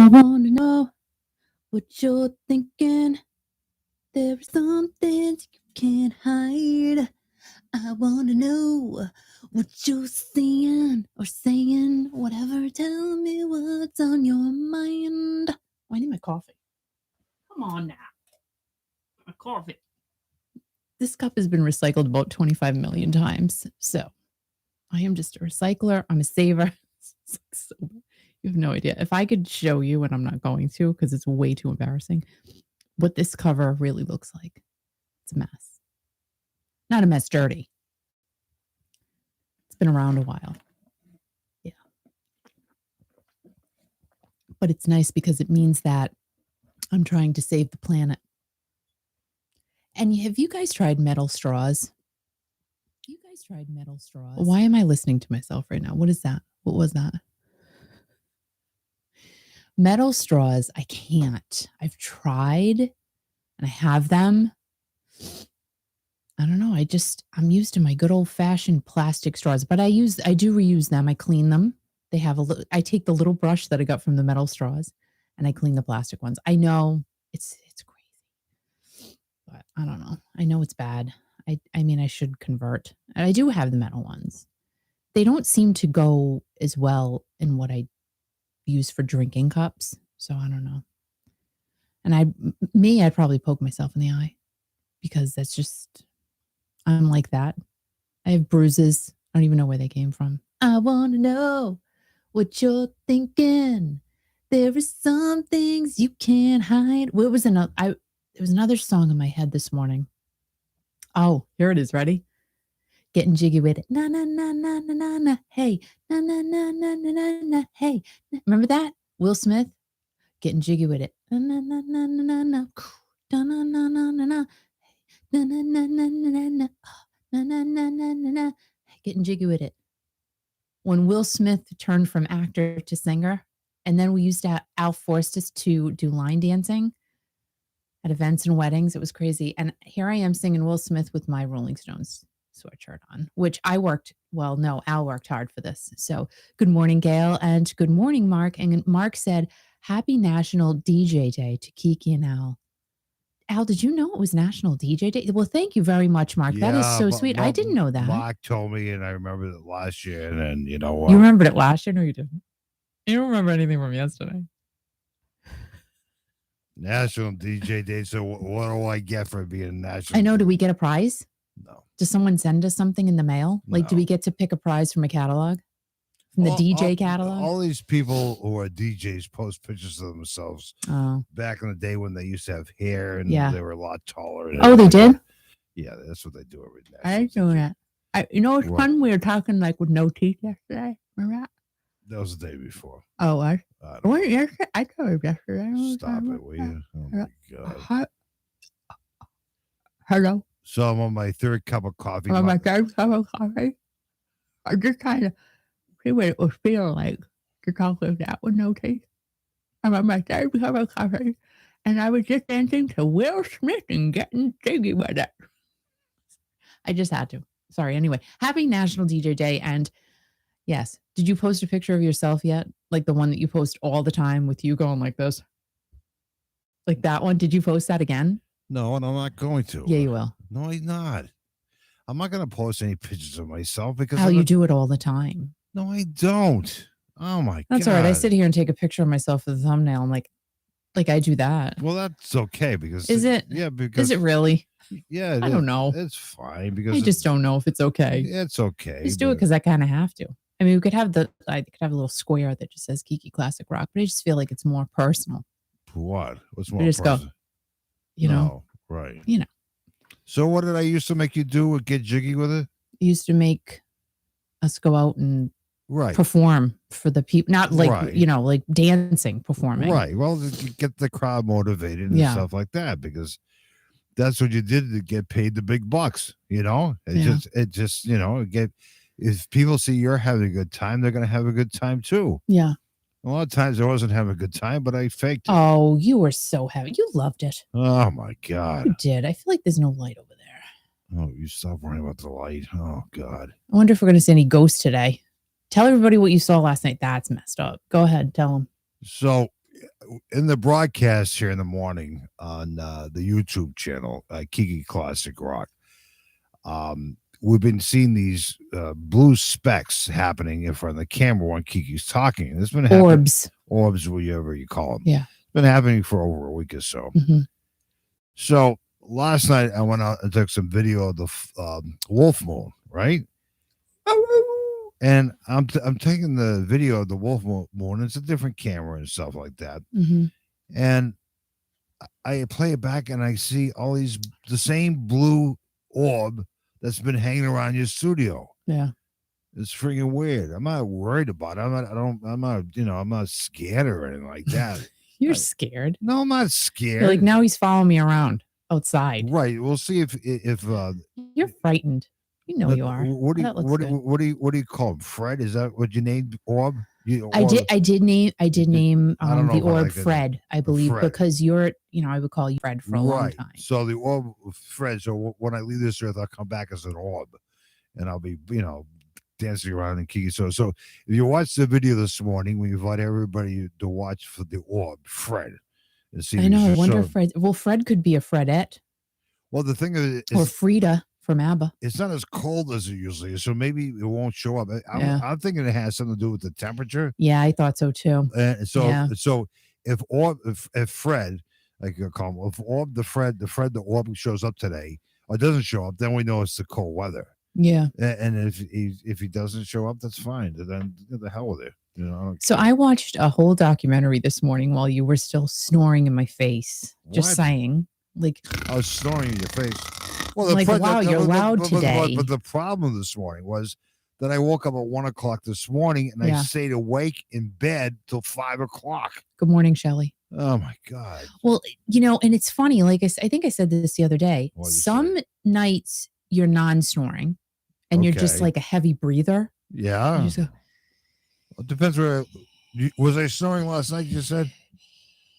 I want to know what you're thinking. There are some things you can't hide. I want to know what you're seeing or saying. Whatever, tell me what's on your mind. Oh, I need my coffee. Come on now. My coffee. This cup has been recycled about 25 million times. So I am just a recycler. I'm a saver. You have no idea. If I could show you, and I'm not going to because it's way too embarrassing, what this cover really looks like. It's a mess. Not a mess, dirty. It's been around a while. Yeah. But it's nice because it means that I'm trying to save the planet. And have you guys tried metal straws? Why am I listening to myself right now? What is that? What was that? Metal straws, I can't. I've tried and I have them. I don't know. I'm used to my good old fashioned plastic straws, but I do reuse them. I clean them. They have I take the little brush that I got from the metal straws and I clean the plastic ones. I know it's crazy, but I don't know. I know it's bad. I mean, I should convert. I do have the metal ones. They don't seem to go as well in what I use for drinking cups. So I don't know. And I'd probably poke myself in the eye because that's just, I'm like that. I have bruises. I don't even know where they came from. I want to know what you're thinking. There are some things you can't hide. There was another song in my head this morning. Oh, here it is. Ready? Getting jiggy with it. Na, na, na, na, na, na, na. Hey. Na, na, na, na, na, na, na. Hey. Remember that? Will Smith? Getting jiggy with it. Na, na, na, na, na, na, na. Na, na, na, na, na, na. Na, na, na, na, na, na, na. Na, na, na, na, na, na. Getting jiggy with it. When Will Smith turned from actor to singer, and then we used to have Al Forstis to do line dancing at events and weddings. It was crazy. And here I am singing Will Smith with my Rolling Stones sweatshirt on, which Al worked hard for this. So good morning, Gail, and good morning, Mark. And Mark said, happy National DJ Day to Kiki and Al. Al, did you know it was National DJ Day? Well, thank you very much, Mark. Yeah, that is so sweet. I didn't know that. Mark told me, and I remember it last year. And then, you know what? You remembered it last year? No, you didn't. You don't remember anything from yesterday. National DJ Day. So what do I get for being national? I know. Do we get a prize? No. Does someone send us something in the mail? Like, No. do we get to pick a prize from a catalog? From the DJ catalog? All these people who are DJs post pictures of themselves back in the day when they used to have hair and they were a lot taller. Oh, they did? Yeah, that's what they do every day. I didn't know that. It's fun. We were talking like with no teeth yesterday. Remember that? That was the day before. Oh, what? Was it yesterday? I thought it was yesterday. Stop it, will you? Oh, my God. Hello? So I'm on my third cup of coffee. I'm on my third cup of coffee. I'm just trying to see what it would feel like to talk like that with no teeth. I'm on my third cup of coffee, and I was just dancing to Will Smith and getting jiggy with it. I just had to. Sorry. Anyway, happy National DJ Day. And yes, did you post a picture of yourself yet? Like the one that you post all the time with you going like this? Like that one? Did you post that again? No, and I'm not going to. Yeah, you will. No, I'm not. I'm not going to post any pictures of myself because you do it all the time. No, I don't. Oh my God. That's all right. I sit here and take a picture of myself for the thumbnail. I'm like I do that. Well, that's okay because is it? Yeah, because is it really? Yeah, I don't know. It's fine because I just don't know if it's okay. It's okay. Just do it because I kind of have to. I mean, I could have a little square that just says Kiki Classic Rock, but I just feel like it's more personal. What? What's more just personal? Go, you know, right. You know. So what did I used to make you do? Get jiggy with it? You used to make us go out and perform for the people, not like, like dancing, performing. Right. Well, get the crowd motivated and stuff like that because that's what you did to get paid the big bucks, It just, if people see you're having a good time, they're going to have a good time too. Yeah. A lot of times I wasn't having a good time, but I faked it. Oh, you were so happy. You loved it. Oh, my God. You did. I feel like there's no light over there. Oh, you stop worrying about the light. Oh, God. I wonder if we're going to see any ghosts today. Tell everybody what you saw last night. That's messed up. Go ahead. Tell them. So in the broadcast here in the morning on the YouTube channel, Kiki Classic Rock, we've been seeing these blue specks happening in front of the camera when Kiki's talking. It's been happening. Orbs, whatever you call them. Yeah. It's been happening for over a week or so. Mm-hmm. So last night I went out and took some video of the wolf moon, right? And I'm taking the video of the wolf moon. It's a different camera and stuff like that. Mm-hmm. And I play it back and I see all the same blue orb that's been hanging around your studio. Yeah. It's freaking weird. I'm not worried about it. I'm not scared or anything like that. You're scared. No, I'm not scared. You're like, now he's following me around outside. Right. We'll see if you're frightened. You know you are. What do you call him? Fred? Is that what you named Orb? I did name the orb Fred, I believe, Fred. because I would call you Fred for a long time. So the orb Fred. So when I leave this earth, I'll come back as an orb, and I'll be dancing around in Kiki. So if you watch the video this morning, we invite everybody to watch for the orb Fred. And see. I know. I wonder if Fred. Well, Fred could be a Fredette. Well, the thing is, or Frida from ABBA. It's not as cold as it usually is, so maybe it won't show up. I'm thinking it has something to do with the temperature. Yeah, I thought so too. So if Fred, like you call him, if Orb the Orb shows up today or doesn't show up, then we know it's the cold weather. Yeah. And if he doesn't show up, that's fine. Then the hell with it. So I watched a whole documentary this morning while you were still snoring in my face. Just saying. Like I was snoring in your face. Well, wow, you're loud today. But the problem this morning was that I woke up at 1 o'clock this morning and I stayed awake in bed till 5 o'clock. Good morning, Shelley. Oh my God. Well, and it's funny. Like I think I said this the other day. Some nights you're non-snoring, and you're just like a heavy breather. Yeah. You just go. It depends where. Was I snoring last night? You said.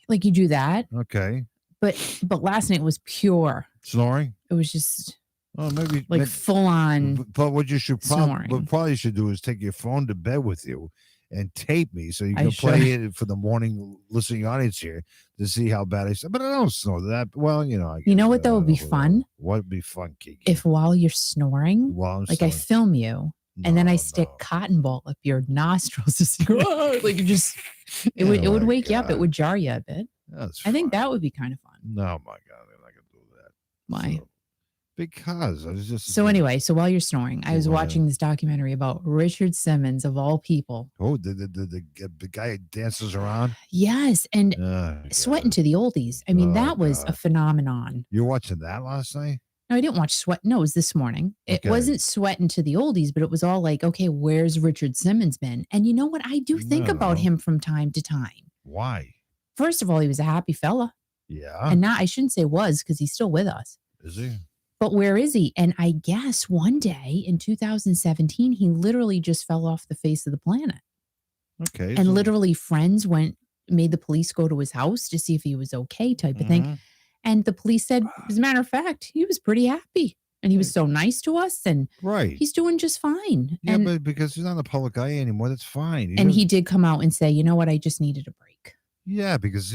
Like you do that. Okay. But last night was pure snoring. It was just maybe full on. But what you should probably should do is take your phone to bed with you and tape me so you can play it for the morning listening audience here to see how bad I sound. But I don't snore that well. You know what that would be fun? What would be fun, Kiki? If while you're snoring, I film you. And then I stick cotton ball up your nostrils to see, like you just, it would wake you up. It would jar you a bit. I think that would be kind of fun. No, my God, I'm not gonna do that. Why? Because I was just. So anyway, while you're snoring, I was watching this documentary about Richard Simmons of all people. Oh, the guy who dances around. Yes, and Sweating to the Oldies. I mean, that was a phenomenon. You were watching that last night? No, I didn't watch Sweat. No, it was this morning. It wasn't Sweating to the Oldies, but it was all like, okay, where's Richard Simmons been? And you know what? I do think about him from time to time. Why? First of all, he was a happy fella. Yeah. And now I shouldn't say was because he's still with us. Is he? But where is he? And I guess one day in 2017, he literally just fell off the face of the planet. Okay. And literally friends made the police go to his house to see if he was okay type of thing. And the police said, as a matter of fact, he was pretty happy. And he was so nice to us. And he's doing just fine. Yeah, but because he's not a public eye anymore, that's fine. He did come out and say, you know what? I just needed a break. Yeah, because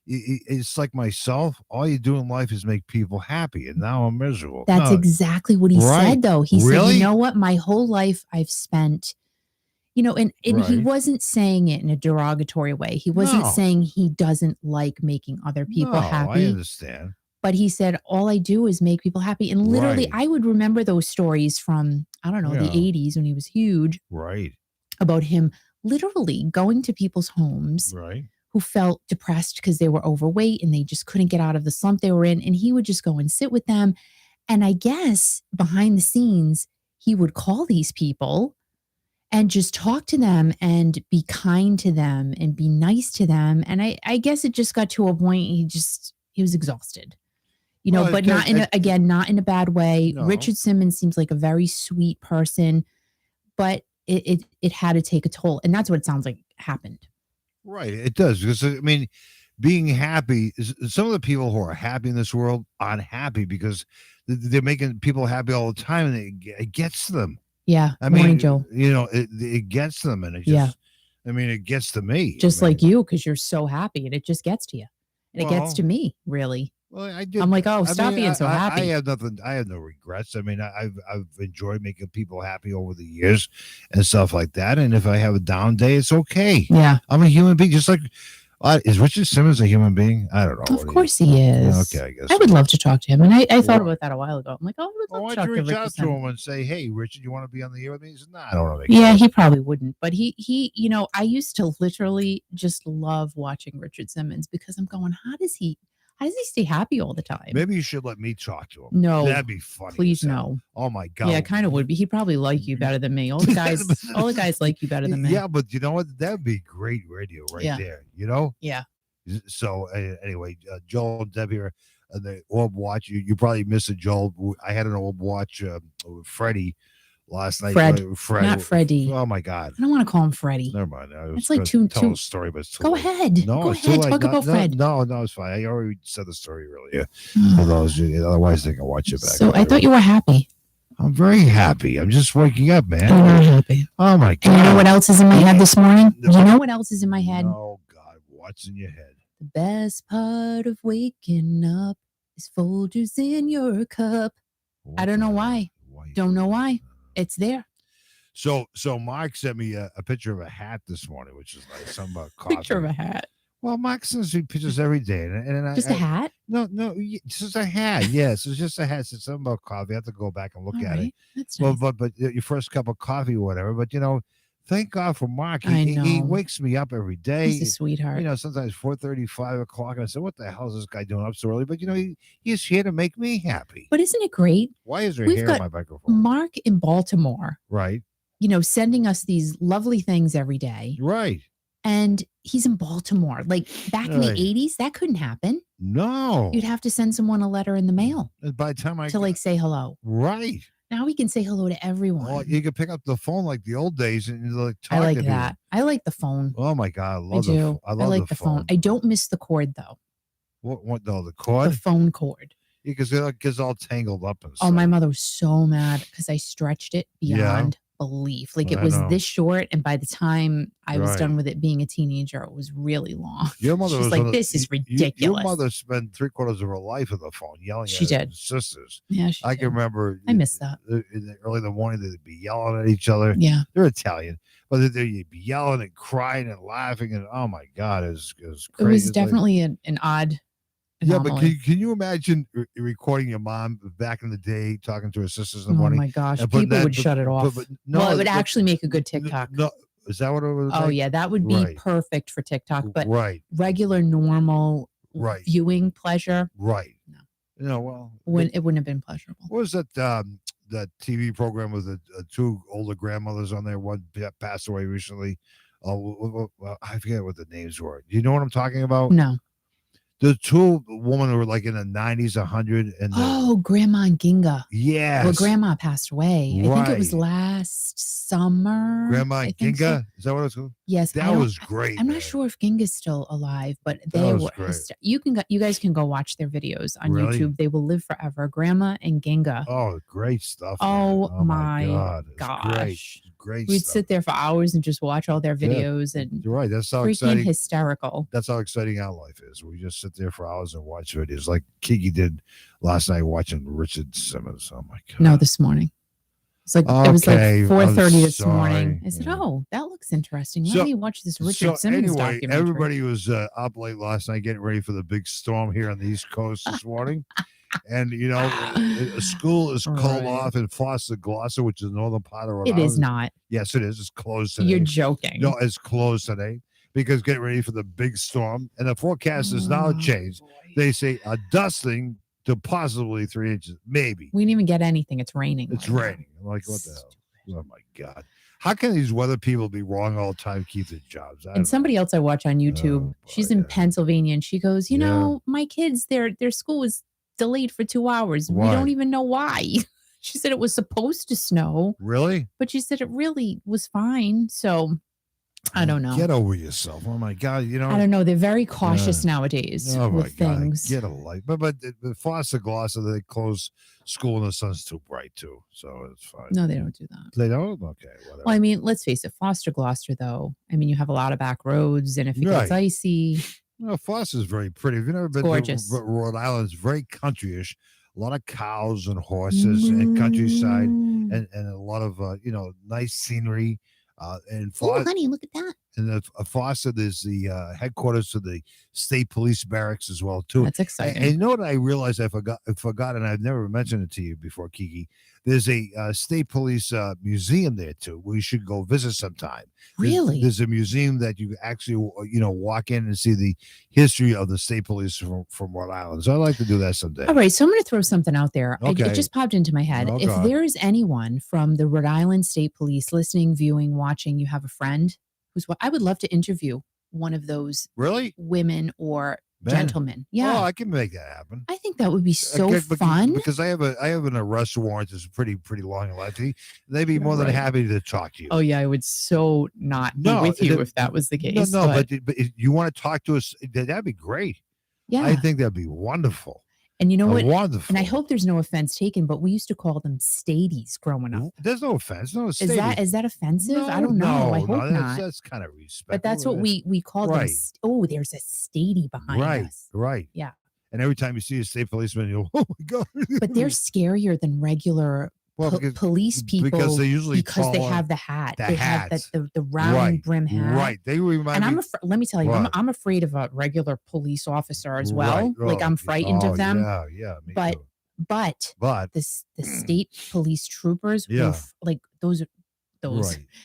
it's like myself. All you do in life is make people happy. And now I'm miserable. That's exactly what he said, though. He said, you know what? My whole life I've spent... and he wasn't saying it in a derogatory way. He wasn't saying he doesn't like making other people happy. I understand. But he said, all I do is make people happy. And literally, I would remember those stories from, I don't know, the 80s when he was huge. Right. About him literally going to people's homes who felt depressed because they were overweight and they just couldn't get out of the slump they were in. And he would just go and sit with them. And I guess behind the scenes, he would call these people and just talk to them and be kind to them and be nice to them. And I guess it just got to a point he was exhausted, but not in a bad way. No. Richard Simmons seems like a very sweet person, but it had to take a toll. And that's what it sounds like happened. Right. It does. Because I mean, being happy is some of the people who are happy in this world aren't happy because they're making people happy all the time and it gets to them. Yeah. I mean, Morning, Joe. It gets them and it just, I mean, it gets to me. Just like you, because you're so happy, and it just gets to you. And it gets to Well, me, really. well, I did. I'm like, oh, I stop mean, being so I happy. have nothing. I have no regrets. I mean, I've enjoyed making people happy over the years and stuff like that. And if I have a down day, it's okay. Yeah. I'm a human being, just like. Is Richard Simmons a human being? I don't know. Of course he is. Okay, I guess. I would love to talk to him. And I thought about that a while ago. I'm like, oh, I would love to talk to reach Richard out to Simmons. him and say, hey, Richard, you want to be on the air with me? He said, nah, I don't want to. Yeah, he probably wouldn't. But he, I used to literally just love watching Richard Simmons because I'm going, how does he stay happy all the time? Maybe you should let me talk to him. No, that'd be funny. Please no. Oh my God. Yeah, it kind of would be. He'd probably like you better than me. All the guys like you better than me. Yeah, but you know what? That'd be great radio there. You know? Yeah. So anyway, Joel and Deb here, the Orb Watch. You probably missed it, Joel. I had an Orb Watch with Freddie last night. Fred, not Freddie. Oh my God! I don't want to call him Freddie. Never mind. It's like too. A story, but it's go ahead. No, go ahead. Talk about Fred. No, it's fine. I already said the story earlier. Otherwise, they can watch it back. So I thought you were happy. I'm very happy. I'm just waking up, man. I'm not happy. Oh my God! And you know what else is in my head this morning? You know what else is in my head? Oh God, what's in your head? The best part of waking up is Folgers in your cup. I don't know why. Don't know why. It's there. So Mark sent me a picture of a hat this morning, which is like something about coffee. Picture of a hat. Well, Mark sends me pictures every day, and just a hat. No, just a hat. Yes, it's just a hat. It's something about coffee. I have to go back and look at it. That's nice. But your first cup of coffee, or whatever. But thank God for Mark. He wakes me up every day. He's a sweetheart. Sometimes 4:30, 5 o'clock. And I said, what the hell is this guy doing up so early? But, he's here to make me happy. But isn't it great? Why is there hair on my microphone? Mark in Baltimore. Right. Sending us these lovely things every day. Right. And he's in Baltimore. Like back in the 80s, that couldn't happen. No. You'd have to send someone a letter in the mail. By the time to say hello. Right. Now we can say hello to everyone. Well, you can pick up the phone like the old days and talk. I like that. I like the phone. Oh my God, I do. I like the phone. I don't miss the cord though. What? No, the cord. The phone cord. Because it gets all tangled up and stuff. Oh, my mother was so mad because I stretched it beyond belief. Like it was this short, and by the time I was done with it being a teenager, it was really long. Your mother was like, "This is ridiculous." Your mother spent 3/4 of her life on the phone yelling at her sisters. Yeah, I can remember. I miss that. Early in the morning, they'd be yelling at each other. Yeah, they're Italian, but they'd be yelling and crying and laughing, and oh my God, it was crazy. It was definitely an odd. Anomaly. Yeah, but can you imagine recording your mom back in the day talking to her sisters in the morning? Oh my gosh, people would shut it off. No, it would actually make a good TikTok. No, is that what it was? Oh yeah, that would be perfect for TikTok. But regular, normal viewing pleasure. Right. No. It wouldn't have been pleasurable. What was that? That TV program with the two older grandmothers on there. One passed away recently. Oh, I forget what the names were. Do you know what I'm talking about? No. The two women who were like in the 90s, 100. Grandma and Ginga. Yes. Well, Grandma passed away. I think it was last summer. Grandma and Ginga? So. Is that what it was called? Yes. That was great. I'm not sure if Ginga's still alive, but they were. You guys can go watch their videos on YouTube. They will live forever. Grandma and Ginga. Oh, great stuff. Oh my gosh. Great We'd stuff. sit there for hours and just watch all their videos and you're right. That's how freaking exciting. Hysterical. That's how exciting our life is. We just sit there for hours and watch videos like Kiki did last night watching Richard Simmons. Oh my God. No, this morning. It's like it was like 4:30 this morning. I said, "Oh, that looks interesting. Let me watch this Richard Simmons documentary." Everybody was up late last night getting ready for the big storm here on the East Coast this morning. And school is called off in Foster Gloucester, which is the northern part of Rhode Island. It is not. Yes, it is. It's closed today. You're joking. No, it's closed today because getting ready for the big storm. And the forecast is now changed. Boy. They say a dusting to possibly 3 inches, maybe. We didn't even get anything. It's raining. It's raining. I'm like, what the hell? Oh my God. How can these weather people be wrong all the time, keep their jobs? And somebody else I watch on YouTube, she's in Pennsylvania, and she goes, my kids, their school was delayed for 2 hours. Why? We don't even know why. She said it was supposed to snow. Really? But she said it really was fine. So I don't know. Get over yourself. Oh my God. I don't know. They're very cautious nowadays oh my with things. God. Get a life. But the Foster Gloucester, they close school and the sun's too bright too. So it's fine. No, they don't do that. They don't? Okay. Whatever. Well, I mean, let's face it, Foster Gloucester, though. I mean, you have a lot of back roads, and if it gets icy. Well, Foster's very pretty. If you've never been gorgeous. to Rhode Island, it's very countryish. A lot of cows and horses and countryside and a lot of, nice scenery. And oh, honey, look at that. And Foster, there's the headquarters of the state police barracks as well, too. That's exciting. And you know what I realized I forgot, and I've never mentioned it to you before, Kiki. There's a state police museum there, too. We should go visit sometime. Really? There's a museum that you actually, walk in and see the history of the state police from Rhode Island. So I'd like to do that someday. All right. So I'm going to throw something out there. Okay. It just popped into my head. If there's anyone from the Rhode Island State Police listening, viewing, watching, you have a friend who's what I would love to interview one of those women or gentlemen. Yeah. Oh, I can make that happen. I think that would be so fun. Because I have an arrest warrant that's pretty long and lengthy. They'd be more than happy to talk to you. Oh yeah, I would so not be with you if that was the case. No, but if you want to talk to us, that'd be great. Yeah. I think that'd be wonderful. And you know what? Wonderful. And I hope there's no offense taken, but we used to call them stadies growing up. There's no offense. No, is that offensive? No, I don't know. I hope not. That's kind of respectful. But that's what we call them. Oh, there's a stady behind us. Right. Yeah. And every time you see a state policeman, you'll, oh my God. But they're scarier than regular police people because they usually they have the hat. They have the round brim hat. Right. They remind me. Let me tell you, I'm afraid of a regular police officer as well. Right. Like I'm frightened of them. Yeah. Me but too. But the state police troopers, like those,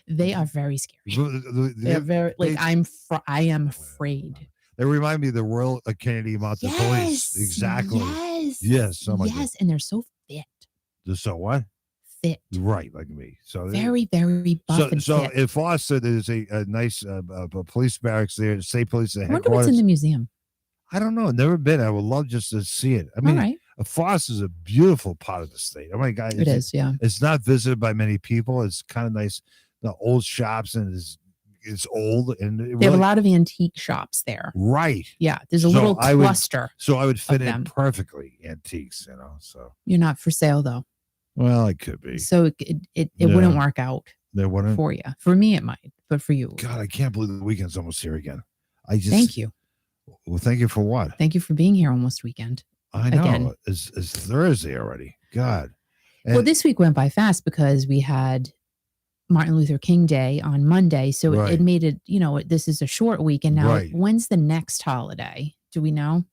they are very scary. They're very I am afraid. They remind me of the Royal Kennedy Mounted Police. Exactly. Yes. Oh my God. And they're so fit. They're so what? Fit. Right, like me. So very, very buff and so fit. in Foster, there's a nice police barracks there, state police headquarters. I wonder what's in the museum. I don't know. Never been. I would love just to see it. I mean, Foster is a beautiful part of the state. Oh my God. It is, yeah. It's not visited by many people. It's kind of nice. The old shops, and it's old. And they have a lot of antique shops there. Right. Yeah. There's a little cluster. So I would fit in perfectly, antiques, so. You're not for sale, though. Well, it could be. So it wouldn't work out. They wouldn't? For you. For me, it might. But for you. God, I can't believe the weekend's almost here again. Thank you. Well, thank you for what? Thank you for being here almost weekend. I know. Again. It's Thursday already. God. Well, this week went by fast because we had Martin Luther King Day on Monday. So it made it, this is a short week. And now when's the next holiday? Do we know?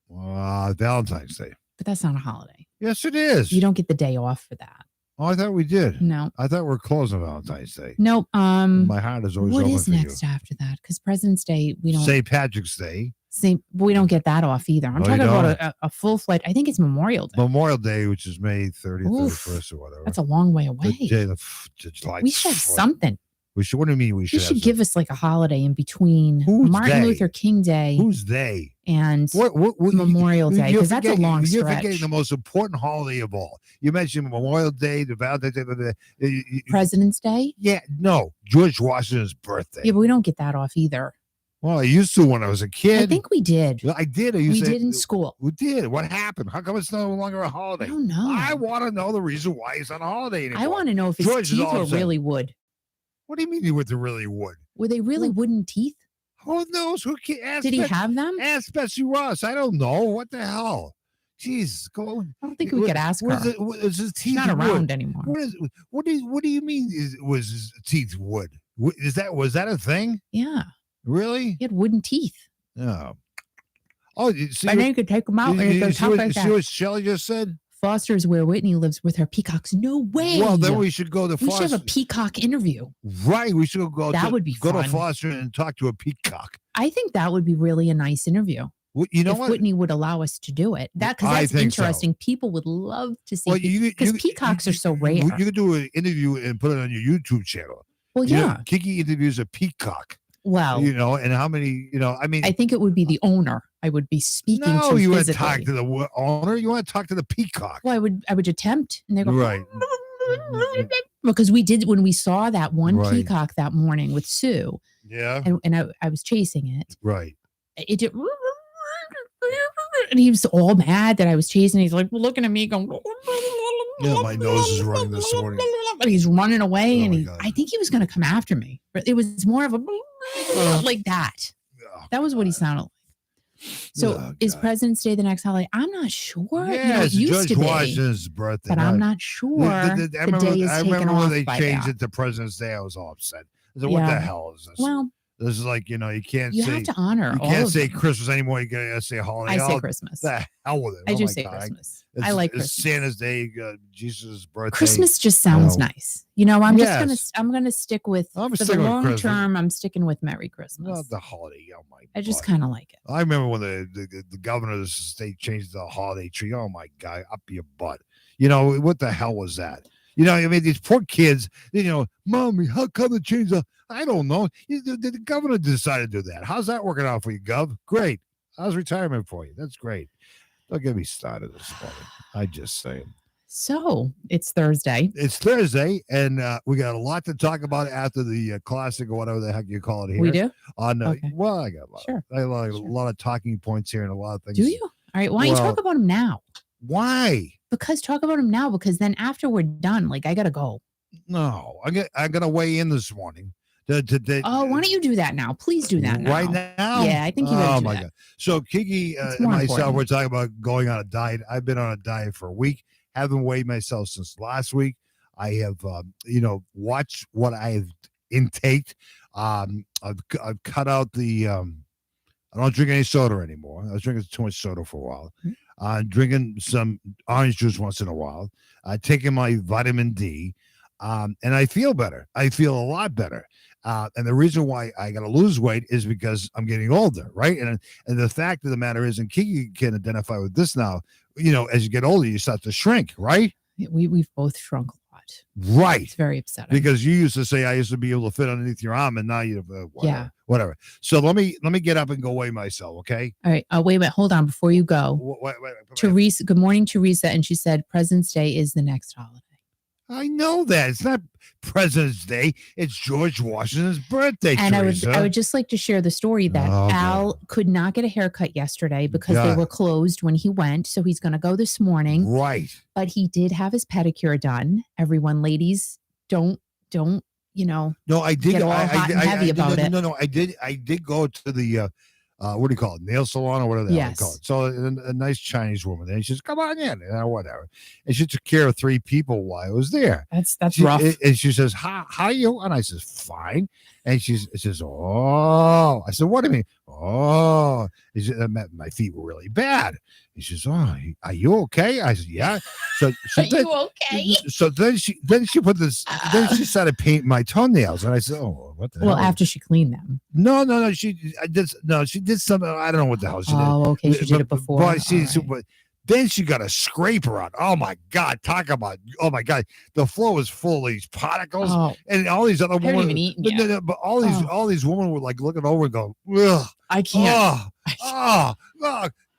Valentine's Day. But that's not a holiday. Yes, it is. You don't get the day off for that. Oh, I thought we did. No. I thought we're closed on Valentine's Day. Nope. My heart is always open for you. What is next after that? Because President's Day, we don't. St. Patrick's Day. We don't get that off either. I'm talking about a full flight. I think it's Memorial Day. Memorial Day, which is May 30th, 31st, or whatever. That's a long way away. We should have something. We should. What do you mean we should? You should give us like a holiday in between Martin Luther King Day. Who's they? And Memorial Day, because that's a long stretch. You're forgetting the most important holiday of all. You mentioned Memorial Day, the Valentine's Day, President's Day. Yeah, no, George Washington's birthday. Yeah, but we don't get that off either. Well, I used to when I was a kid. I think we did. Well, I did. We did in school. We did. What happened? How come it's no longer a holiday? I don't know. I want to know the reason why it's not a holiday anymore. I want to know if his teeth were really wood. What do you mean they really wood? Were they really wooden teeth? Who knows? Who can? Did he have them? Ask Betsy Ross. I don't know. What the hell? Jeez, go. I don't think we could ask her. Is his teeth She's not around anymore. What do you mean? Was his teeth wood? Was that a thing? Yeah. Really? He had wooden teeth. Oh. Oh, you see. And then you could take them out and go top like that. See what Shelley just said? Foster is where Whitney lives with her peacocks. No way. Well, then we should go to Foster. We should have a peacock interview. Right. We should go. That would be fun. Go to Foster and talk to a peacock. I think that would be really a nice interview. Well, you know if what? Whitney would allow us to do it. Because that's interesting. So. People would love to see because peacocks are so rare. You could do an interview and put it on your YouTube channel. Well, yeah. Kiki interviews a peacock. Well, and how many, I mean, I think it would be the owner I would be speaking to. No, you want to physically. talk to the owner. You want to talk to the peacock. Well, I would attempt, and they go right. Because we did when we saw that one peacock that morning with Sue. Yeah. And I was chasing it. Right. It did, and he was all mad that I was chasing. He's like looking at me going, yeah, my nose is running this morning. But he's running away, and I think he was going to come after me. But it was more of a like that. Oh, that was what he sounded like. So is President's Day the next holiday? I'm not sure. Yeah, it's George Washington's birthday. But I'm not sure the day is taken off. When they changed it to President's Day, I was all upset. I said, what the hell is this? Well, this is like, you can't you say. have to honor. You can't say Christmas anymore. You gotta say holiday. I say Christmas. The hell with it. I do say Christmas. I like Christmas. It's Santa's Day, Jesus' birthday. Christmas just sounds nice. I'm gonna stick with for the long term. I'm sticking with Merry Christmas. Not the holiday. Oh my! I just kind of like it. I remember when the governor of the state changed the holiday tree. Oh my God, up your butt. What the hell was that? These poor kids, Mommy, how come they changed the... I don't know. The governor decided to do that. How's that working out for you, Gov? Great. How's retirement for you? That's great. Don't get me started this morning. I just say. So, it's Thursday. It's Thursday, and we got a lot to talk about after the classic or whatever the heck you call it here. We do? Okay. Well, I got a lot. Sure. I got a lot of talking points here and a lot of things. Do you? All right. Why don't you talk about them now? Why? Because talk about them now, because then after we're done, I got to go. No, I got to weigh in this morning. Why don't you do that now? Please do that now. Right now? Yeah, I think you got to do that. God. So Kiki and myself, we're talking about going on a diet. I've been on a diet for a week. Haven't weighed myself since last week. I have, watched what I have intaked. I've cut out the, I don't drink any soda anymore. I was drinking too much soda for a while. Drinking some orange juice once in a while. Taking my vitamin D. And I feel better. I feel a lot better. And the reason why I got to lose weight is because I'm getting older, right? And the fact of the matter is, and Kiki can identify with this now, as you get older, you start to shrink, right? We've both shrunk a lot. Right. It's very upsetting. Because you used to say I used to be able to fit underneath your arm, and now you whatever. So let me get up and go weigh myself, okay? All right. Wait a minute. Hold on. Before you go. Wait. Teresa, good morning, Teresa. And she said President's Day is the next holiday. I know that. It's not President's Day. It's George Washington's birthday, and Teresa. I would just like to share the story that Al could not get a haircut yesterday because they were closed when he went. So he's going to go this morning. Right. But he did have his pedicure done. Everyone, ladies, don't, No, I did. Get all hot and heavy about it. No, I did go to the, what do you call it? Nail salon or whatever they call it. So a nice Chinese woman there. She says, come on in, whatever. And she took care of 3 people while I was there. That's rough. And she says, how are you? And I says, fine. And she says, oh. I said, what do you mean? Oh. My feet were really bad. He says, oh, are you okay? I said, yeah. So are you okay? So then she put this, then she started painting my toenails. And I said, oh, what the hell? Well, after she cleaned them. No. She did something. I don't know what the hell she did. Oh, okay. She did it before. But then she got a scraper on. Oh my God. Oh my God. The floor was full of these particles and all these other women. Even eaten yet. But all these women were like looking over and going, ugh. I can't. Oh,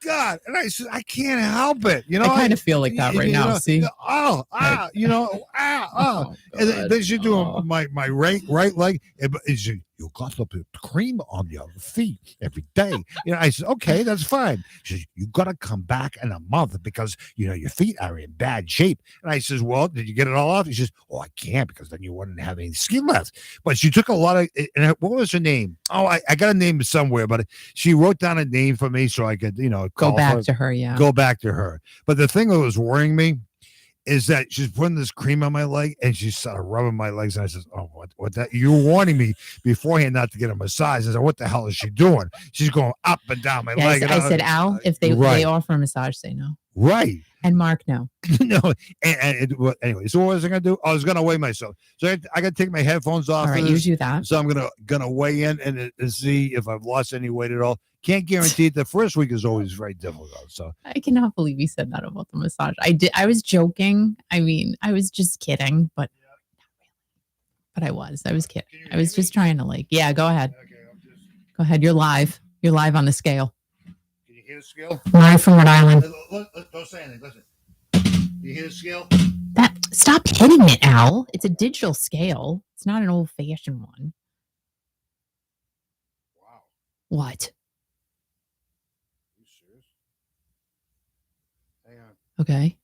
God. And I said, I can't help it. I kind of feel like that right now. See? And then she doing my right leg. And she, you got to put cream on your feet every day. I said, okay, that's fine. She says, you got to come back in a month because, your feet are in bad shape. And I says, well, did you get it all off? She says, oh, I can't because then you wouldn't have any skin left. But she took a lot of, and what was her name? Oh, I got a name somewhere, but she wrote down a name for me so I could, go back to her. Yeah. Go back to her. But the thing that was worrying me is that she's putting this cream on my leg and she started rubbing my legs. And I said, oh, what that? You were warning me beforehand not to get a massage. I said, what the hell is she doing? She's going up and down my leg. I said, Al, if they offer a massage, say no. Right. And Mark, no. No. Anyway, so what was I going to do? I was going to weigh myself. So I got to take my headphones off. All right, you do that. So I'm going to weigh in and see if I've lost any weight at all. Can't guarantee it. The first week is always very difficult. So I cannot believe you said that about the massage. I was joking. I mean, I was just kidding, but not really. But I was kidding. I was just trying to go ahead. Okay, go ahead. You're live. You're live on the scale. Can you hear the scale? Live from Rhode Island. Don't say anything. Listen. Do you hear the scale? Stop hitting it, Al. It's a digital scale. It's not an old-fashioned one. What? You serious? Hang on. Okay.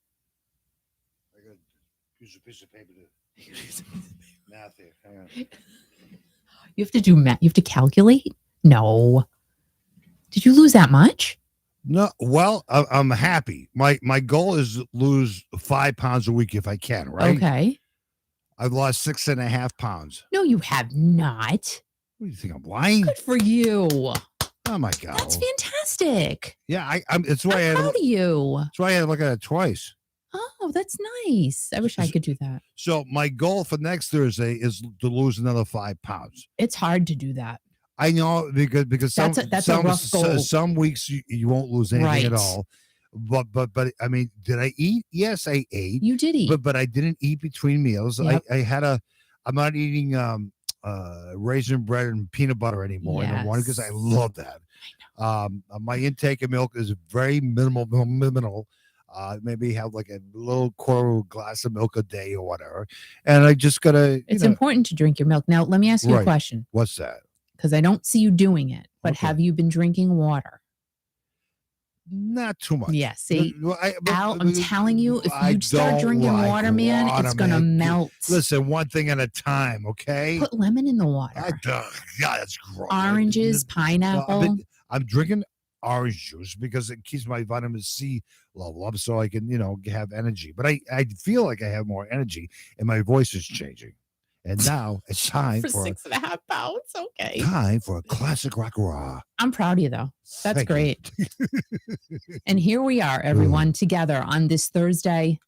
I got a piece of paper to math here. Hang on. You have to do math. You have to calculate? No. Did you lose that much? No, well, I'm happy. My goal is to lose 5 pounds a week if I can, right? Okay. I've lost 6.5 pounds. No, you have not. What do you think? I'm lying? Good for you. Oh my god, That's fantastic. Yeah, I'm. It's why I'm proud of you. That's why I had to look at it twice. Oh, that's nice. I wish I could do that. So my goal for next Thursday is to lose another 5 pounds. It's hard to do that. I know because That's a rough goal. Some weeks you won't lose anything at all. But I mean, did I eat? Yes, I ate. You did eat. But I didn't eat between meals. Yep. I'm not eating raisin bread and peanut butter anymore. Yes. Number one, because I love that. My intake of milk is very minimal. Maybe have like a little quarter glass of milk a day or whatever. And I just gotta. It's important to drink your milk. Now, let me ask you a question. What's that? Because I don't see you doing it, but have you been drinking water? Not too much. Yeah, see, Al, I'm telling you, if you start drinking water, man, it's going to melt. Listen, one thing at a time, okay? Put lemon in the water. God, that's gross. Oranges, pineapple. I'm drinking orange juice because it keeps my vitamin C level up so I can, have energy. But I feel like I have more energy and my voice is changing. And now it's time for 6.5 pounds. Okay. Time for a classic rock raw. I'm proud of you, though. That's great. And here we are, everyone, together on this Thursday,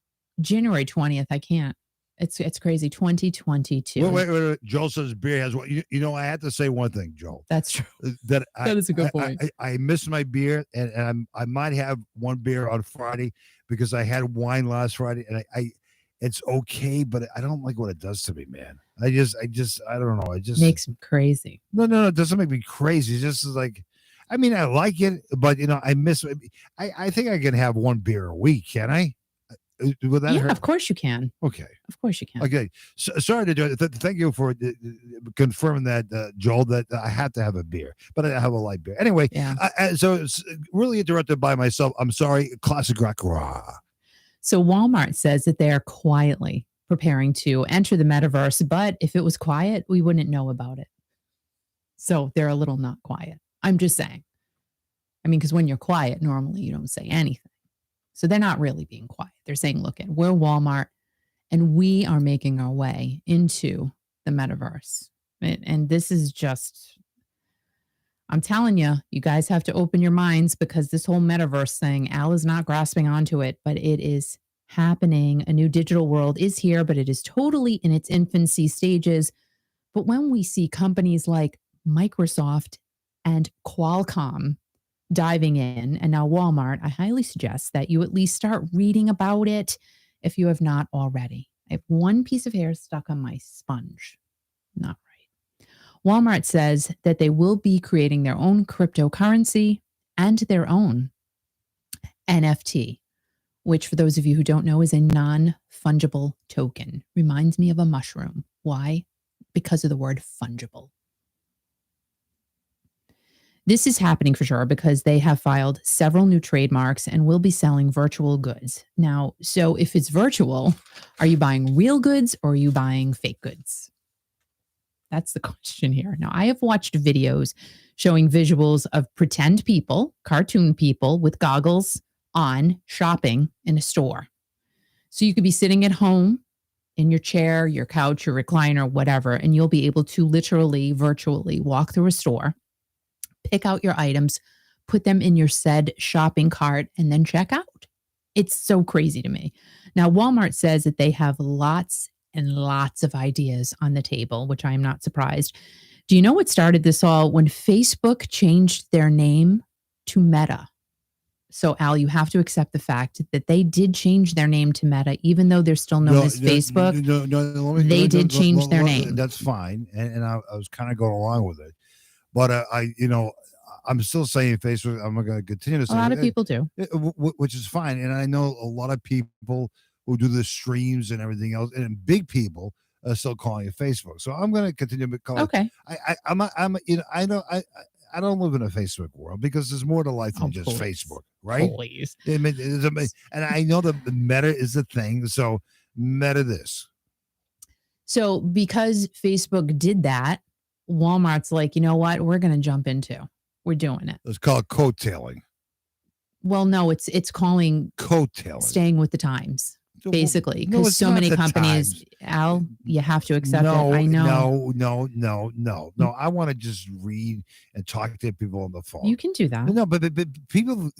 January 20th. I can't. It's crazy. 2022. Wait. Joel says beer has what? I had to say one thing, Joel. That's true. That is a good point. I miss my beer, and I might have one beer on Friday because I had wine last Friday, and I it's okay, but I don't like what it does to me, man. I don't know. It just makes me crazy. No, it doesn't make me crazy. It's just like, I mean, I like it, but I miss. I think I can have one beer a week. Can I? Would that hurt? Of course you can. Okay. Of course you can. Okay. So, sorry to do it. Thank you for confirming that, Joel, that I have to have a beer, but I have a light beer. Anyway, so it's really interrupted by myself. I'm sorry. Classic rock raw. So Walmart says that they are quietly preparing to enter the metaverse, but if it was quiet, we wouldn't know about it. So they're a little not quiet. I'm just saying. I mean, because when you're quiet, normally you don't say anything. So they're not really being quiet. They're saying, look, we're Walmart and we are making our way into the metaverse. And this is just, I'm telling you, you guys have to open your minds because this whole metaverse thing, Al is not grasping onto it, but it is happening. A new digital world is here, but it is totally in its infancy stages. But when we see companies like Microsoft and Qualcomm diving in, and now Walmart, I highly suggest that you at least start reading about it if you have not already. I have one piece of hair stuck on my sponge. Not right. Walmart says that they will be creating their own cryptocurrency and their own NFT, which for those of you who don't know is a non-fungible token. Reminds me of a mushroom. Why? Because of the word fungible. This is happening for sure because they have filed several new trademarks and will be selling virtual goods. Now, so if it's virtual, are you buying real goods or are you buying fake goods? That's the question here. Now, I have watched videos showing visuals of pretend people, cartoon people with goggles on shopping in a store. So you could be sitting at home in your chair, your couch, your recliner, whatever, and you'll be able to literally, virtually walk through a store, pick out your items, put them in your said shopping cart, and then check out. It's so crazy to me. Now, Walmart says that they have lots and lots of ideas on the table, which I am not surprised. Do you know what started this all? When Facebook changed their name to Meta. So, Al, you have to accept the fact that they did change their name to Meta, even though they're still known as Facebook. They did change their name. That's fine. And I was kind of going along with it. But I'm still saying Facebook. I'm going to continue to say a lot of people do, which is fine. And I know a lot of people who do the streams and everything else, and big people are still calling it Facebook. So I'm going to continue to call it. Okay. I don't live in a Facebook world because there's more to life than just please. Facebook, right? Please. And I know that the meta is the thing. So meta this. So because Facebook did that, Walmart's like, you know what? We're going to jump into. We're doing it. It's called coattailing. Well, no, it's calling coattailing. Staying with the times. Basically, because so many companies, times. Al, you have to accept it. I know. No. I want to just read and talk to people on the phone. You can do that. No, but people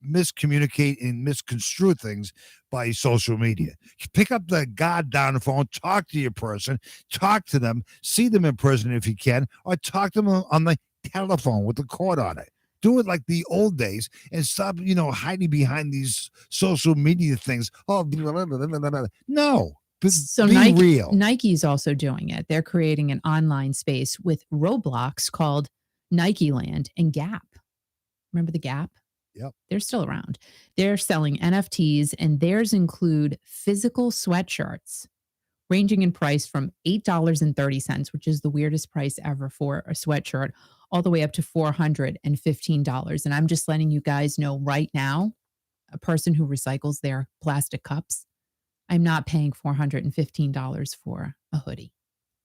miscommunicate and misconstrue things by social media. Pick up the goddamn phone, talk to your person, talk to them, see them in person if you can, or talk to them on the telephone with the cord on it. Do it like the old days and stop, hiding behind these social media things. Oh, blah, blah, blah, blah. No. So be real. Nike's also doing it. They're creating an online space with Roblox called Nike Land and Gap. Remember the Gap? Yep. They're still around. They're selling NFTs, and theirs include physical sweatshirts ranging in price from $8.30, which is the weirdest price ever for a sweatshirt, all the way up to $415. And I'm just letting you guys know right now, a person who recycles their plastic cups, I'm not paying $415 for a hoodie.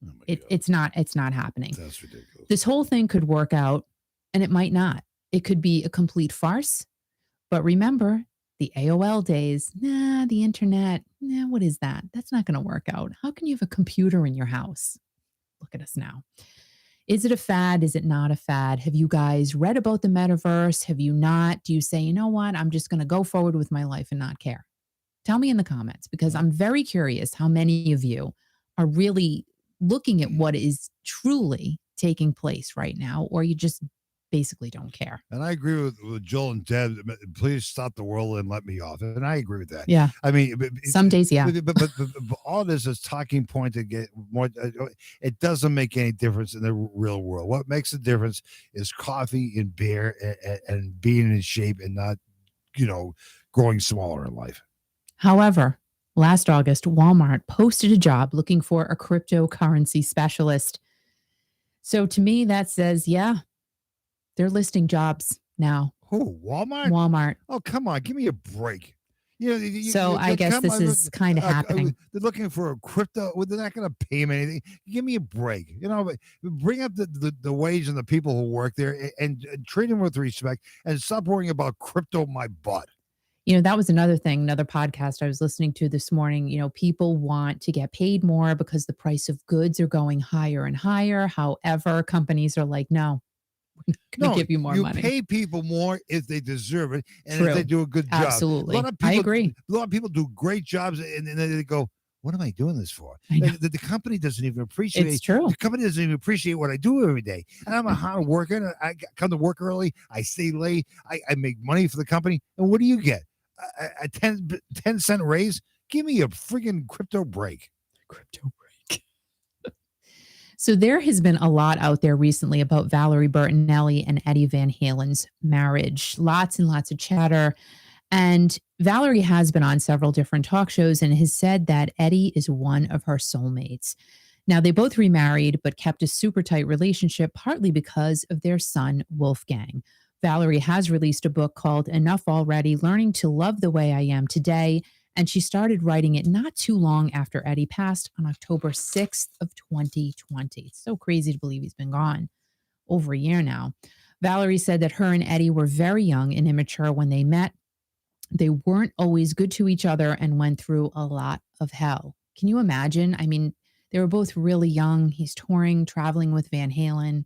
Oh it's not happening. That's ridiculous. This whole thing could work out, and it might not. It could be a complete farce. But remember, the AOL days, the internet, what is that? That's not going to work out. How can you have a computer in your house? Look at us now. Is it a fad? Is it not a fad? Have you guys read about the metaverse? Have you not? Do you say, you know what? I'm just going to go forward with my life and not care? Tell me in the comments, because I'm very curious how many of you are really looking at what is truly taking place right now, or you just basically don't care. And I agree with Joel and Deb. Please stop the world and let me off. And I agree with that. Yeah. I mean, some days, yeah. But all this is talking point to get more. It doesn't make any difference in the real world. What makes a difference is coffee and beer and being in shape and not, growing smaller in life. However, last August, Walmart posted a job looking for a cryptocurrency specialist. So to me, that says, yeah, they're listing jobs now. Who? Walmart? Walmart. Oh, come on. Give me a break. I guess this is kind of happening. They're looking for a crypto. Well, they're not going to pay them anything. Give me a break. Bring up the wage and the people who work there and treat them with respect and stop worrying about crypto my butt. That was another thing, another podcast I was listening to this morning. People want to get paid more because the price of goods are going higher and higher. However, companies are like, no, we're not going to give you more money. You pay people more if they deserve it and True. if they do a good job. Absolutely. I agree. A lot of people do great jobs and then they go, what am I doing this for? The company doesn't even appreciate it. It's true. The company doesn't even appreciate what I do every day. And I'm a hard worker. I come to work early. I stay late. I make money for the company. And what do you get? A 10-cent raise? Give me a friggin' crypto break. So there has been a lot out there recently about Valerie Bertinelli and Eddie Van Halen's marriage. Lots and lots of chatter. And Valerie has been on several different talk shows and has said that Eddie is one of her soulmates. Now, they both remarried, but kept a super tight relationship, partly because of their son, Wolfgang. Valerie has released a book called Enough Already, Learning to Love the Way I Am Today, and she started writing it not too long after Eddie passed on October 6th of 2020. It's so crazy to believe he's been gone over a year now. Valerie said that her and Eddie were very young and immature when they met. They weren't always good to each other and went through a lot of hell. Can you imagine? I mean, they were both really young. He's touring, traveling with Van Halen.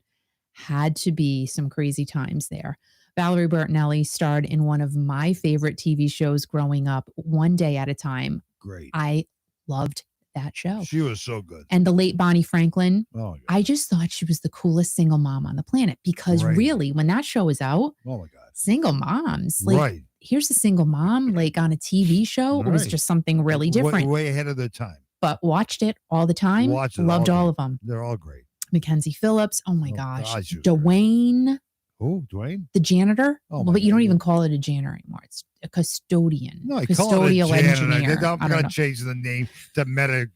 Had to be some crazy times there. Valerie Bertinelli starred in one of my favorite TV shows growing up, One Day at a Time. Great. I loved that show. She was so good. And the late Bonnie Franklin. Oh, yeah. I just thought she was the coolest single mom on the planet because really, when that show was out, oh my God, single moms, like here's a single mom, like on a TV show. It was just something really different. Way ahead of their time. But watched it all the time. Loved all of them. They're all great. Mackenzie Phillips. Oh my gosh. Dwayne. Who? Dwayne? The janitor. Oh, but you don't even call it a janitor anymore. It's a custodian. No, I custodial call it a engineer. I'm going to change the name to meta.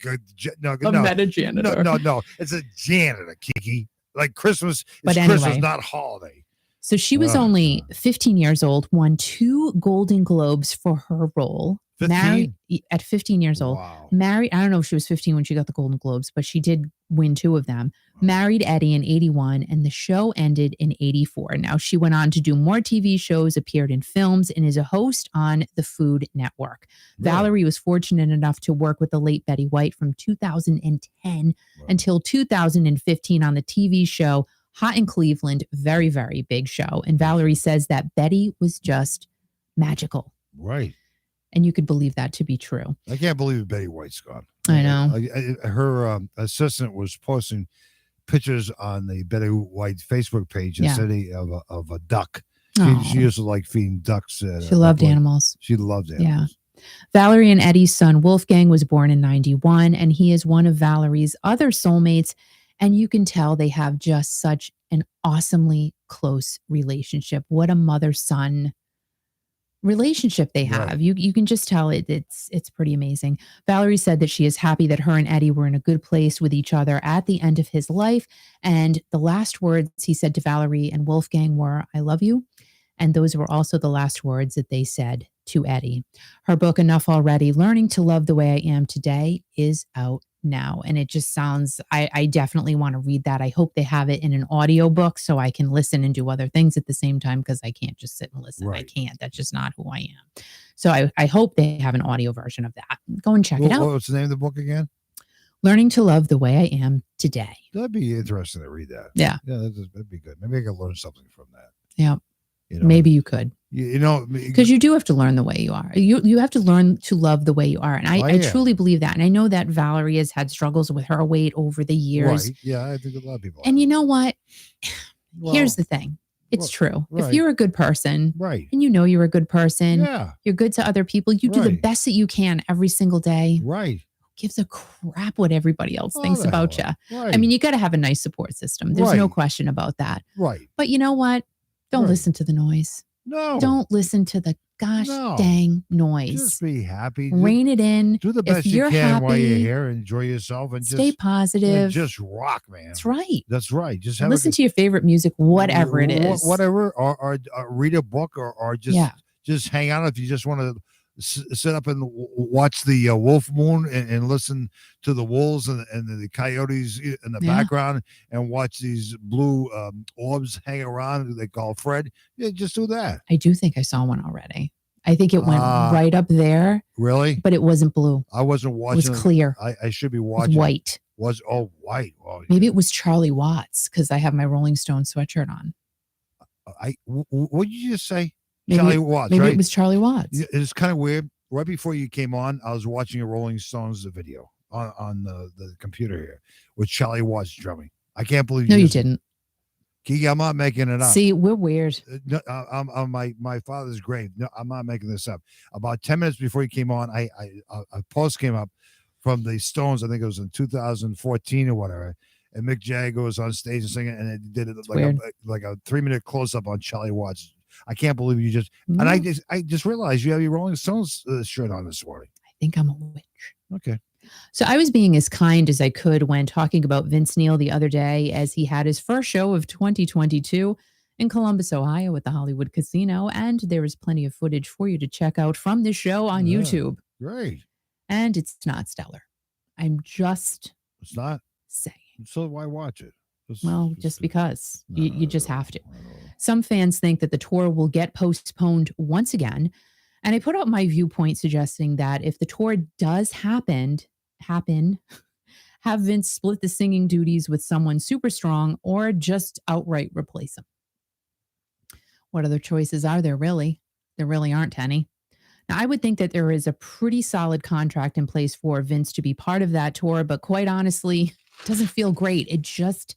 Meta janitor. No. It's a janitor, Kiki. Like Christmas. But Christmas, not holiday. So she was only 15 years old, won 2 Golden Globes for her role. 15? Married at 15 years old. Wow. Married, I don't know if she was 15 when she got the Golden Globes, but she did win 2 of them. Married Eddie in 81, and the show ended in 84. Now, she went on to do more TV shows, appeared in films, and is a host on the Food Network. Really? Valerie was fortunate enough to work with the late Betty White from 2010 until 2015 on the TV show Hot in Cleveland. Very, very big show. And Valerie says that Betty was just magical. Right. And you could believe that to be true. I can't believe Betty White's gone. I know. Her assistant was posting pictures on the Betty White Facebook page yesterday of a duck. She used to like feeding ducks. She loved animals. She loved animals. Yeah. Valerie and Eddie's son, Wolfgang, was born in 91, and he is one of Valerie's other soulmates. And you can tell they have just such an awesomely close relationship. What a mother-son relationship they have. Right. You can just tell it's pretty amazing. Valerie said that she is happy that her and Eddie were in a good place with each other at the end of his life. And the last words he said to Valerie and Wolfgang were, "I love you." And those were also the last words that they said to Eddie. Her book, Enough Already, Learning to Love the Way I Am Today, is out now. And it just sounds, I definitely want to read that. I hope they have it in an audio book so I can listen and do other things at the same time, because I can't just sit and listen. Right. I can't. That's just not who I am. So I hope they have an audio version of that. Go and check it out. What's the name of the book again? Learning to Love the Way I Am Today. That'd be interesting to read that. Yeah. Yeah, that'd be good. Maybe I could learn something from that. Yeah. Maybe you could. Because you do have to learn the way you are. You have to learn to love the way you are. And I truly believe that. And I know that Valerie has had struggles with her weight over the years. Right. Yeah, I think a lot of people And you know what? Here's the thing. It's true. Right. If you're a good person, right, and you know you're a good person, you're good to other people, you do the best that you can every single day. Right. Who gives a crap what everybody else thinks about you? Right. I mean, you got to have a nice support system. There's no question about that. Right. But you know what? Don't listen to the noise. No. Don't listen to the dang noise. Just be happy. Rein it in. Do the best you can while you're here. Enjoy yourself and stay positive. And just rock, man. That's right. That's right. Just listen to your favorite music, whatever it is. Whatever, or read a book, or just hang out if you just want to sit up and watch the wolf moon and listen to the wolves and the coyotes in the background, and watch these blue orbs hang around they call Fred. Yeah, just do that. I do think I saw one already. I think it went right up there. Really? But it wasn't blue. I wasn't watching. It was clear. I should be watching. It was white. White? Oh, maybe it was Charlie Watts, because I have my Rolling Stone sweatshirt on. What did you just say? Maybe, Charlie Watts, maybe right? It was Charlie Watts. It's kind of weird. Right before you came on, I was watching a Rolling Stones video on the computer here with Charlie Watts drumming. I can't believe you didn't. Kiki, I'm not making it up. See, we're weird. No, I'm on my father's grave. No, I'm not making this up. About 10 minutes before you came on, a post came up from the Stones. I think it was in 2014 or whatever. And Mick Jagger was on stage and singing, and it did it like a 3-minute close up on Charlie Watts. I can't believe you just, and I just realized you have your Rolling Stones shirt on this morning. I think I'm a witch. Okay. So I was being as kind as I could when talking about Vince Neil the other day, as he had his first show of 2022 in Columbus, Ohio at the Hollywood Casino. And there is plenty of footage for you to check out from this show on YouTube. Great. And it's not stellar. I'm just It's not? saying. So why watch it? Just because. You just have to. Some fans think that the tour will get postponed once again. And I put out my viewpoint suggesting that if the tour does happen, have Vince split the singing duties with someone super strong, or just outright replace him. What other choices are there, really? There really aren't any. Now, I would think that there is a pretty solid contract in place for Vince to be part of that tour, but quite honestly, it doesn't feel great. It just,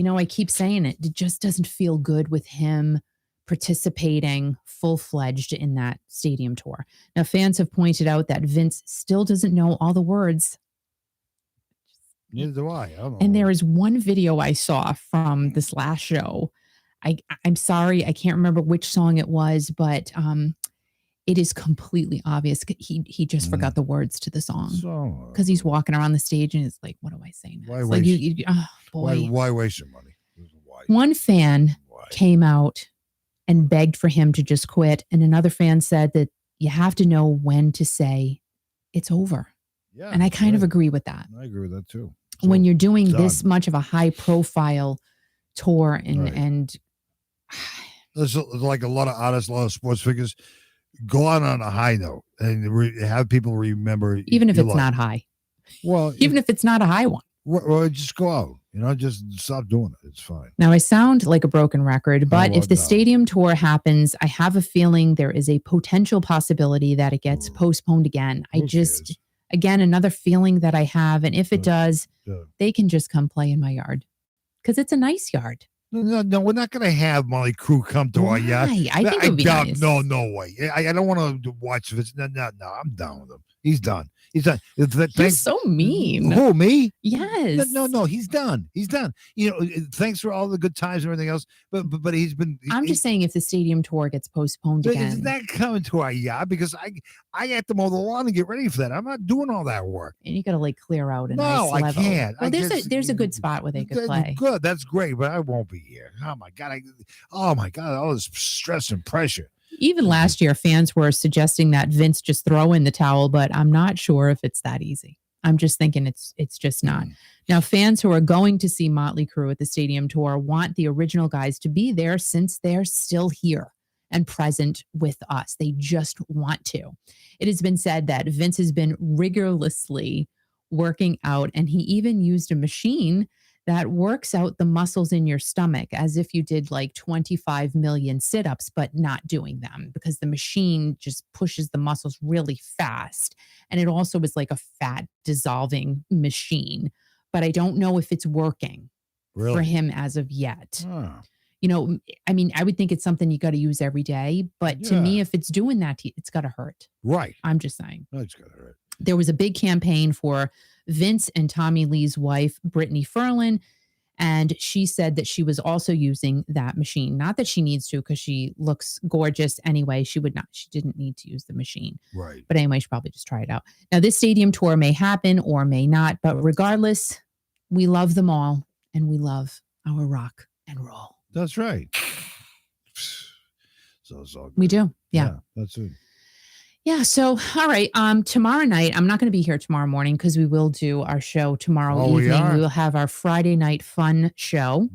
I keep saying it just doesn't feel good with him participating full-fledged in that stadium tour. Now, fans have pointed out that Vince still doesn't know all the words. Neither do I. I don't know. And there is one video I saw from this last show. I'm sorry, I can't remember which song it was, but it is completely obvious. He just forgot the words to the song, because he's walking around the stage and it's like, what do I say now? Why waste? Why waste your money? Why? One fan came out and begged for him to just quit. And another fan said that you have to know when to say it's over. Yeah. And I kind of agree with that. I agree with that too. So when you're doing this much of a high profile tour and there's like a lot of artists, a lot of sports figures, go on a high note and have people remember. Even if it's not high. Well, even if it's not a high one. Well, just go out. Just stop doing it. It's fine. Now, I sound like a broken record, but if the stadium tour happens, I have a feeling there is a potential possibility that it gets postponed again. Again, another feeling that I have. And if it does, they can just come play in my yard because it's a nice yard. No, we're not going to have Molly Crew come to our yard. I think it would be nice. No way. I don't want to watch this. No, I'm done with him. He's done. You're so mean. Who, me? Yes. No, he's done. He's done. Thanks for all the good times and everything else. But he's been. I'm just saying if the stadium tour gets postponed again. Is that coming to our yard? Because I have to mow the lawn and get ready for that. I'm not doing all that work. And you got to clear out a nice level. No, I can't. Well, there's a good spot where they could play. Good. That's great. But I won't be here. Oh my God. All this stress and pressure. Even last year, fans were suggesting that Vince just throw in the towel, but I'm not sure if it's that easy. I'm just thinking it's just not. Now, fans who are going to see Motley Crue at the stadium tour want the original guys to be there since they're still here and present with us. They just want to. It has been said that Vince has been rigorously working out, and he even used a machine that works out the muscles in your stomach as if you did like 25 million sit-ups, but not doing them because the machine just pushes the muscles really fast. And it also is like a fat dissolving machine, but I don't know if it's working for him as of yet. I would think it's something you got to use every day, but to me, if it's doing that, it's got to hurt. Right. I'm just saying. It's got to hurt. There was a big campaign for Vince and Tommy Lee's wife, Brittany Ferlin, and she said that she was also using that machine. Not that she needs to because she looks gorgeous anyway. She didn't need to use the machine. Right. But anyway, she probably just try it out. Now, this stadium tour may happen or may not, but regardless, we love them all and we love our rock and roll. That's right. So it's all good. We do. Yeah. That's it. Yeah. So, all right. Tomorrow night, I'm not going to be here tomorrow morning because we will do our show tomorrow evening. We will have our Friday night fun show.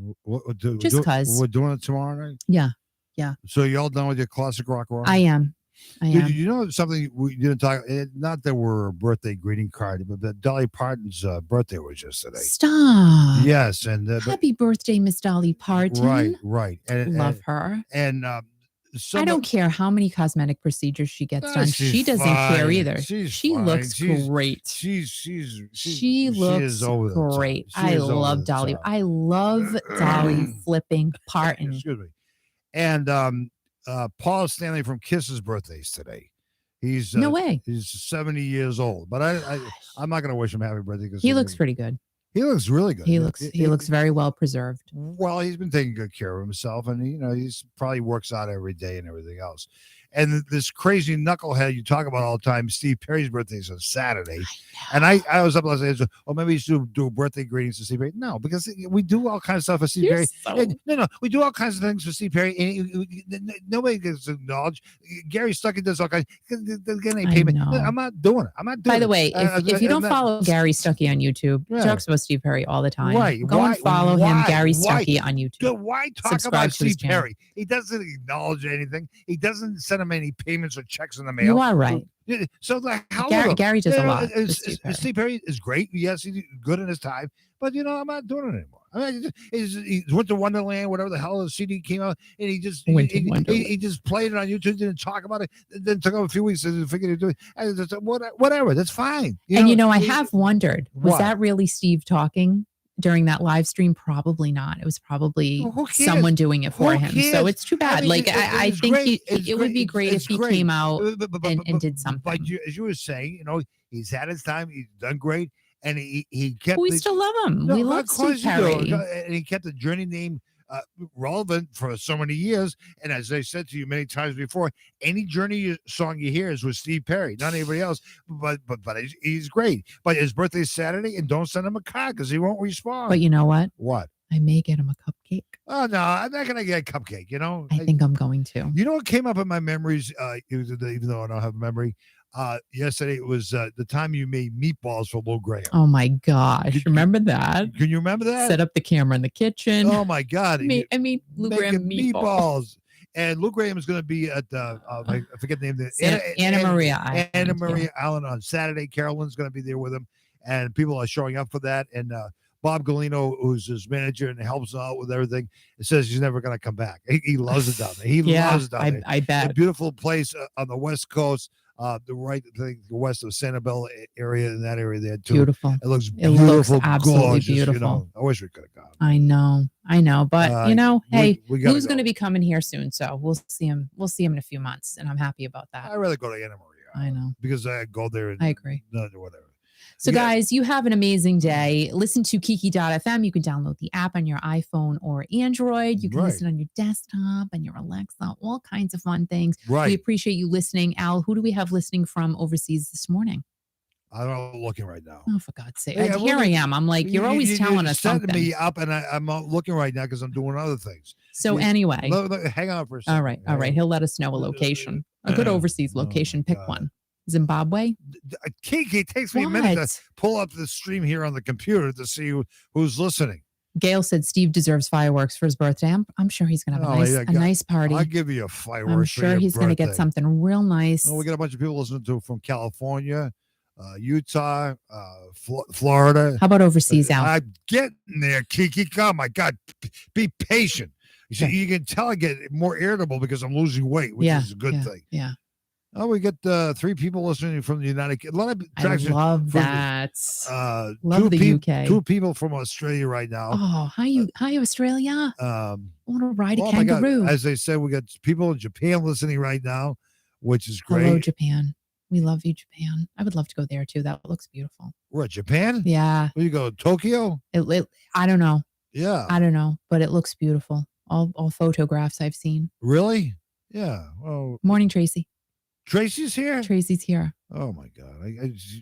Just because. We're doing it tomorrow night? Yeah. Yeah. So you all done with your classic rock? I am. Did you know something we didn't talk? Not that we're a birthday greeting card, but that Dolly Parton's birthday was yesterday. Stop. Yes, and happy birthday, Miss Dolly Parton. Right. Love her. And I don't care how many cosmetic procedures she gets done. She doesn't care either. She looks great. She looks great. I love Dolly. I love Dolly flipping Parton. Excuse me. And Paul Stanley from Kiss's birthday's today. He's no way. He's 70 years old, but I'm not going to wish him happy birthday because he looks pretty good. He looks really good. He looks very well preserved. Well, he's been taking good care of himself, and he's probably works out every day and everything else. And this crazy knucklehead you talk about all the time, Steve Perry's birthday is on Saturday. And I was up last night, maybe you should do birthday greetings to Steve Perry. No, because we do all kinds of stuff for Steve Perry. No, we do all kinds of things for Steve Perry. And nobody gets acknowledged. Gary Stuckey does all kinds. I'm not doing it. By the way, if you don't follow Gary Stuckey on YouTube, he talks about Steve Perry all the time. Right. Go and follow him, Gary Stuckey, on YouTube. Why talk about Steve Perry? He doesn't acknowledge anything. He doesn't send him any payments or checks in the mail. You are right. So the hell Gary does a lot. Steve Perry is great. Yes, he's good in his time, but I'm not doing it anymore. I mean, he went to Wonderland, whatever the hell the CD came out, and he just played it on YouTube, didn't talk about it. Then took him a few weeks to figure to do it. Whatever, that's fine. I have wondered, was that really Steve talking during that live stream? Probably not. It was probably someone doing it for him. So it's too bad. I think it would be great if he came out and did something. But as you were saying, he's had his time. He's done great. And he kept. We still love him. We love Steve Perry. And he kept the Journey name relevant for so many years. And as I said to you many times before, any Journey song you hear is with Steve Perry, not anybody else. But he's great. But his birthday's Saturday, and don't send him a card because he won't respond. But you know what? What? I may get him a cupcake. Oh no, I'm not gonna get a cupcake. I think I'm going to. You know what came up in my memories? Even though I don't have a memory, yesterday it was the time you made meatballs for Lou Graham. Oh my gosh, remember that? Can you remember that? Set up the camera in the kitchen. Oh my God! I mean, Lou Graham meatballs. And Lou Graham is going to be at I forget the name. Anna Maria Island on Saturday. Carolyn's going to be there with him, and people are showing up for that. And Bob Galino, who's his manager and helps out with everything, it says he's never going to come back. He loves it down there. He loves it down there. I bet. A beautiful place on the West Coast, the west of Sanibel area, in that area there too. Beautiful. It looks beautiful. It looks absolutely gorgeous, beautiful. I wish we could have gone. I know, but hey, Lou's going to be coming here soon, so we'll see him. We'll see him in a few months, and I'm happy about that. I'd rather go to Anna Maria. I know, because I go there. And I agree. Whatever. So guys, you have an amazing day. Listen to Kiki.fm. You can download the app on your iPhone or Android. You can listen on your desktop and your Alexa, all kinds of fun things. Right. We appreciate you listening. Al, who do we have listening from overseas this morning? I'm not looking right now. Oh, for God's sake. Here I am. I'm like, you're always telling us something. Me up, and I'm not looking right now because I'm doing other things. So anyway. Hang on for a second. All right. He'll let us know a location. A good overseas location. Pick one. Zimbabwe? Kiki, it takes me a minute to pull up the stream here on the computer to see who's listening. Gail said Steve deserves fireworks for his birthday. I'm sure he's going to have a nice party. I'll give you a fireworks. I'm sure he's going to get something real nice. We got a bunch of people listening to from California, Utah, Florida. How about overseas, Al? I'm getting there, Kiki. Oh my God, be patient. You can tell I get more irritable because I'm losing weight, which is a good thing. Yeah. Oh, we get 3 people listening from the United Kingdom. A lot of I love that. Love the UK. 2 people from Australia right now. Oh, hi Australia. I want to ride a kangaroo. My God. As they said, we got people in Japan listening right now, which is great. Hello, Japan. We love you, Japan. I would love to go there too. That looks beautiful. We're at Japan? Yeah. Where you go? Tokyo? I don't know. Yeah. I don't know, but it looks beautiful. All photographs I've seen. Really? Yeah. Well. Morning, Tracy. Tracy's here? Tracy's here. Oh my God.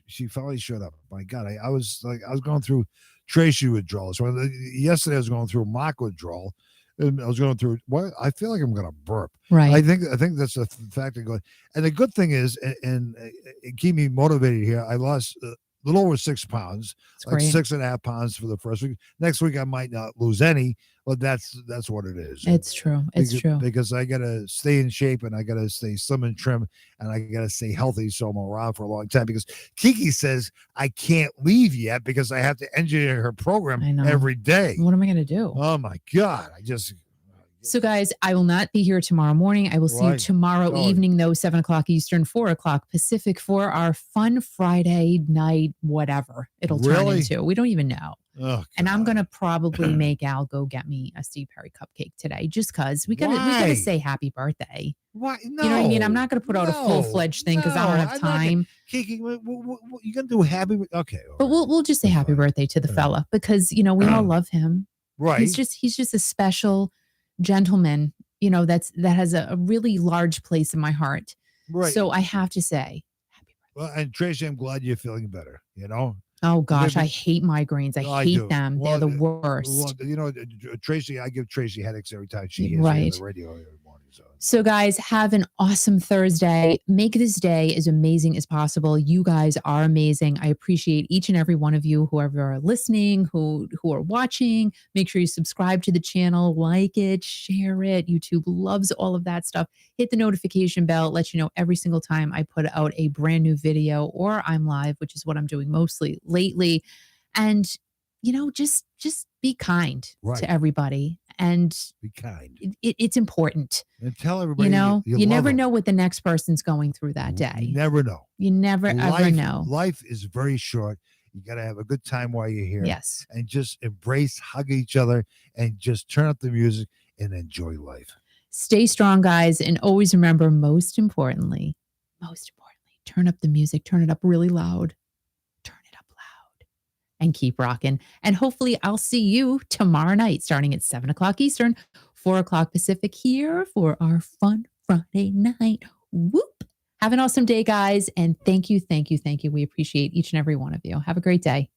She finally showed up. My God. I was going through Tracy withdrawals. So yesterday I was going through mock withdrawal. And I was going through I feel like I'm going to burp. Right. I think that's the fact of going. And the good thing is, and it keep me motivated here. I lost a little over 6 pounds, like 6.5 pounds for the first week. Next week I might not lose any, but that's what it is. It's true. It's true. Because I got to stay in shape and I got to stay slim and trim and I got to stay healthy so I'm around for a long time. Because Kiki says I can't leave yet because I have to engineer her program every day. What am I going to do? Oh my God. So guys, I will not be here tomorrow morning. I will see you tomorrow evening, though, 7:00 Eastern, 4:00 Pacific for our fun Friday night, whatever it'll turn into. We don't even know. Oh, and I'm going to probably make Al go get me a Steve Perry cupcake today, just because we gotta say happy birthday. Why? No. You know what I mean? I'm not going to put out a full-fledged thing because I don't have time. Kiki, you're going to do happy? Okay. But we'll just say happy birthday to the fella because, we all love him. Right. He's just a special gentleman, that has a really large place in my heart. Right. So I have to say happy birthday. Well, and Tracy, I'm glad you're feeling better, Oh gosh, I hate migraines. I hate them. They're the worst. Well, Tracy, I give Tracy headaches every time she hears me on the radio every morning. So guys, have an awesome Thursday. Make this day as amazing as possible. You guys are amazing. I appreciate each and every one of you, whoever are listening, who are watching. Make sure you subscribe to the channel, like it, share it. YouTube loves all of that stuff. Hit the notification bell. It lets you know every single time I put out a brand new video or I'm live, which is what I'm doing mostly lately. And, just be kind to everybody. And be kind. It's important. And tell everybody, you never know what the next person's going through that day. You never know. You never ever know. Life is very short. You got to have a good time while you're here. Yes. And just embrace, hug each other, and just turn up the music and enjoy life. Stay strong, guys. And always remember, most importantly, turn up the music. Turn it up really loud. And keep rocking. And hopefully I'll see you tomorrow night, starting at 7:00 Eastern, 4:00 Pacific here for our fun Friday night. Whoop. Have an awesome day, guys. And thank you. We appreciate each and every one of you. Have a great day.